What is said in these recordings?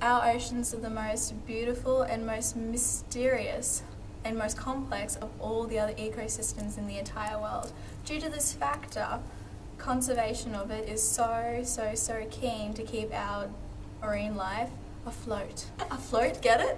Our oceans are the most beautiful and most mysterious and most complex of all the other ecosystems in the entire world. Due to this factor, conservation of it is so keen to keep our marine life afloat. Afloat, get it?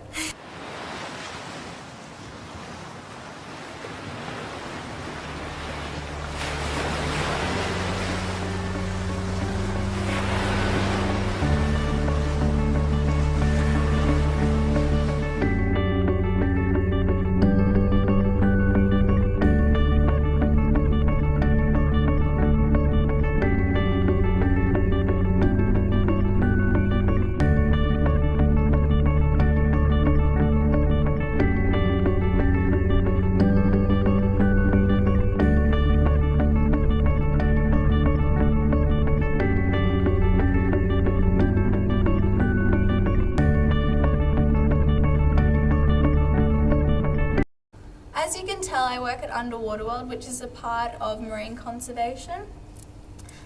As you can tell, I work at Underwater World, which is a part of marine conservation.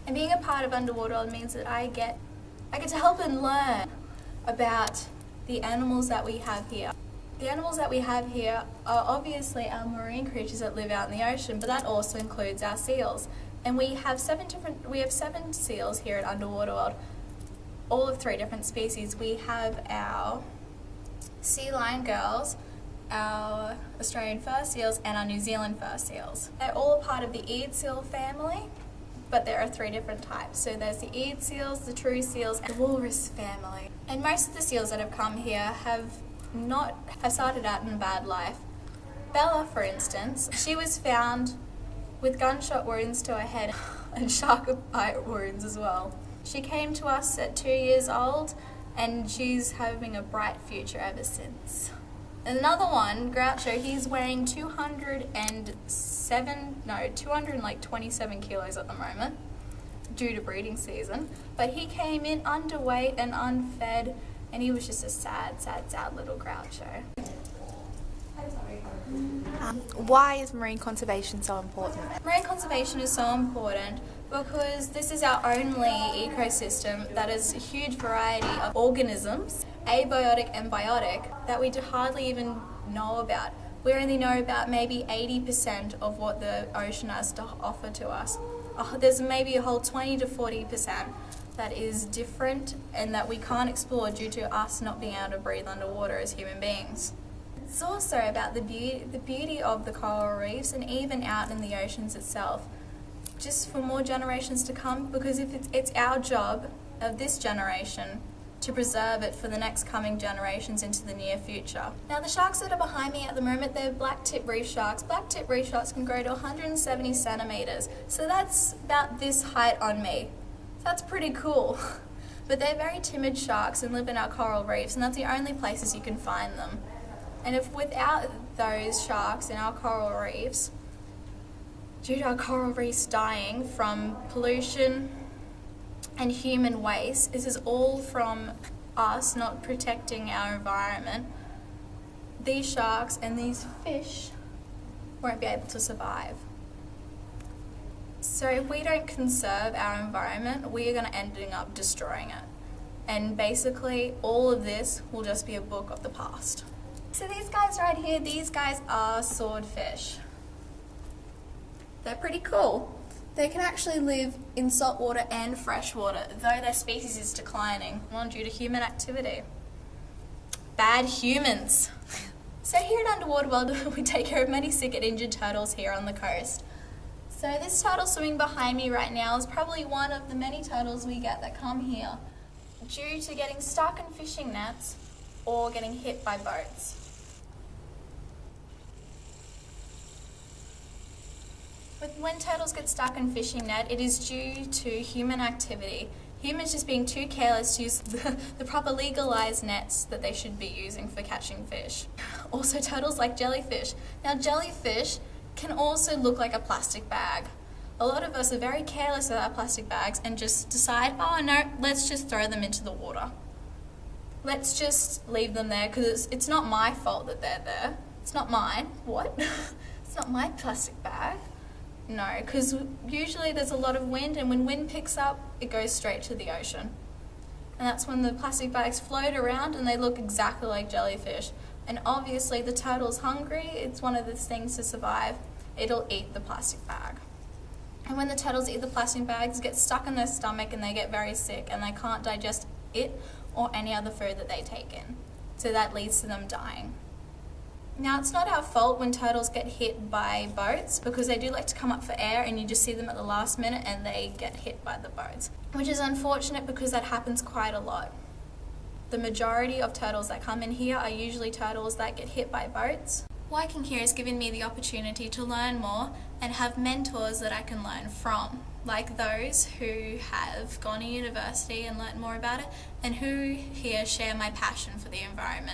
And being a part of Underwater World means that I get to help and learn about the animals that we have here. The animals that we have here are obviously our marine creatures that live out in the ocean, but that also includes our seals. And we have seven seals here at Underwater World, all of 3 different species. We have our sea lion girls, our Australian fur seals, and our New Zealand fur seals. They're all a part of the eared seal family, but there are 3 different types. So there's the eared seals, the true seals, and the walrus family. And most of the seals that have come here have started out in a bad life. Bella, for instance, she was found with gunshot wounds to her head and shark bite wounds as well. She came to us at 2 years old, and she's having a bright future ever since. Another one, Groucho, he's weighing 227 kilos at the moment due to breeding season. But he came in underweight and unfed, and he was just a sad little Groucho. Why is marine conservation so important? Marine conservation is so important because this is our only ecosystem that has a huge variety of organisms, abiotic and biotic, that we hardly even know about. We only know about maybe 80% of what the ocean has to offer to us. There's maybe a whole 20 to 40% that is different and that we can't explore due to us not being able to breathe underwater as human beings. It's also about the beauty of the coral reefs and even out in the oceans itself, just for more generations to come, because if it's our job of this generation to preserve it for the next coming generations into the near future. Now the sharks that are behind me at the moment, they're black-tip reef sharks. Black-tip reef sharks can grow to 170 centimeters, so that's about this height on me. That's pretty cool. But they're very timid sharks and live in our coral reefs, and that's the only places you can find them. And if without those sharks in our coral reefs, due to our coral reefs dying from pollution and human waste, this is all from us not protecting our environment, these sharks and these fish won't be able to survive. So if we don't conserve our environment, we are going to end up destroying it. And basically all of this will just be a book of the past. So these guys right here, these guys are swordfish. They're pretty cool. They can actually live in salt water and fresh water, though their species is declining due to human activity. Bad humans. So here at Underwater World, we take care of many sick and injured turtles here on the coast. So this turtle swimming behind me right now is probably one of the many turtles we get that come here due to getting stuck in fishing nets or getting hit by boats. When turtles get stuck in fishing net, it is due to human activity. Humans just being too careless to use the proper legalized nets that they should be using for catching fish. Also, turtles like jellyfish. Now, jellyfish can also look like a plastic bag. A lot of us are very careless with our plastic bags and just decide, oh no, let's just throw them into the water. Let's just leave them there because it's not my fault that they're there. It's not mine. What? It's not my plastic bag. No, because usually there's a lot of wind, and when wind picks up, it goes straight to the ocean. and that's when the plastic bags float around and they look exactly like jellyfish. And obviously the turtle's hungry, it's one of the things to survive, it'll eat the plastic bag. And when the turtles eat the plastic bags, it gets stuck in their stomach and they get very sick and they can't digest it or any other food that they take in. So that leads to them dying. Now, it's not our fault when turtles get hit by boats, because they do like to come up for air and you just see them at the last minute and they get hit by the boats, which is unfortunate because that happens quite a lot. The majority of turtles that come in here are usually turtles that get hit by boats. Working here has given me the opportunity to learn more and have mentors that I can learn from, like those who have gone to university and learnt more about it, and who here share my passion for the environment.